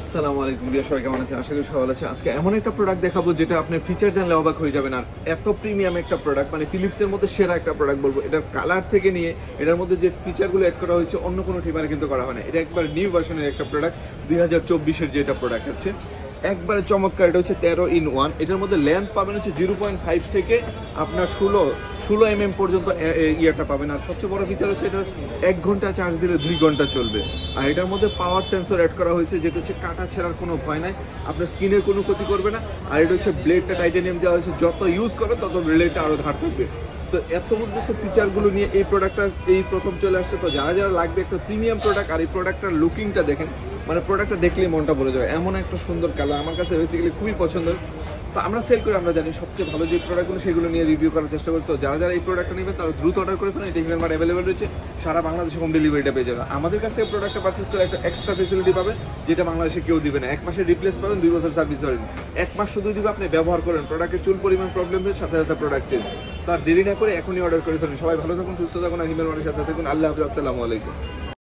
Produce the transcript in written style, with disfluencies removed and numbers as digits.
আসসালামু আলাইকুম বিয়া, সবাই কেমন আছেন? আশা করি সবাই আছে। আজকে এমন একটা প্রোডাক্ট দেখাবো যেটা আপনার ফিচার জানলে অবাক হয়ে যাবেন। আর এত প্রিমিয়াম একটা প্রোডাক্ট, মানে ফিলিপসের মধ্যে সেরা একটা প্রোডাক্ট বলবো। এটার কালার থেকে নিয়ে এটার মধ্যে যে ফিচারগুলো অ্যাড করা হয়েছে অন্য কোনো ঠিকানা কিন্তু করা হয় না। এটা একবার নিউ ভার্সনের একটা প্রোডাক্ট, 2024-এর যেটা প্রোডাক্ট হচ্ছে একবারে চমৎকার। এটা হচ্ছে 13-in-1। এটার মধ্যে লেন্থ পাবেন হচ্ছে 0.5 থেকে আপনার 16 mm পর্যন্ত ইয়ারটা পাবেন। আর সবচেয়ে বড় ফিচার হচ্ছে এটা 1 ঘন্টা চার্জ দিলে 2 ঘন্টা চলবে। আর এটার মধ্যে পাওয়ার সেন্সর অ্যাড করা হয়েছে, যেটা হচ্ছে কাটা ছেঁড়ার কোনো ভয় নাই, আপনার স্কিনের কোনো ক্ষতি করবে না। আর এটা হচ্ছে ব্লেডটা টাইটানিয়াম দেওয়া হয়েছে, যত ইউজ করবে তত ব্লেডটা আরও ধার থাকবে। তো এত উন্নত ফিচারগুলো নিয়ে এই প্রোডাক্টটা এই প্রথম চলে আসছে। তো যারা যারা লাগবে একটা প্রিমিয়াম প্রোডাক্ট, আর এই প্রোডাক্টটার লুকিংটা দেখেন, মানে প্রোডাক্টটা দেখলেই মনটা ভরে যাবে, এমন একটা সুন্দর কালার আমার কাছে বেসিক্যালি খুবই পছন্দের। তো আমরা সেল করে আমরা জানি সবচেয়ে ভালো যে প্রোডাক্টগুলো সেগুলো নিয়ে রিভিউ করার চেষ্টা করি। তো যারা যারা এই প্রোডাক্টটা নেবেন তারা দ্রুত অর্ডার করে ফেলেন। এটা হিমেলমার্ট অ্যাভেলেবেল রয়েছে, সারা বাংলাদেশে হোম ডেলিভারিটা পেয়ে যাবে। আমাদের কাছে প্রোডাক্টটা পারচেস করে একটা এক্সট্রা ফেসিলিটি পাবেন, যেটা বাংলাদেশে কেউ দিবে না। 1 মাসের রিপ্লেস পাবেন, 2 বছর সার্ভিস ওয়ারেন্টি। 1 মাস শুধু দিবে, আপনি ব্যবহার করেন, প্রোডাক্টের চুল পরিমাণ প্রবলেম হয়ে সাথে সাথে প্রোডাক্ট চেঞ্জ। তার দেরি না করে এখনই অর্ডার করে ফেলেন। সবাই ভালো থাকুন, সুস্থ থাকুন, আর হিমেলমার্টের সাথে থাকুন। আল্লাহ হাফিজ, আসসালামু আলাইকুম।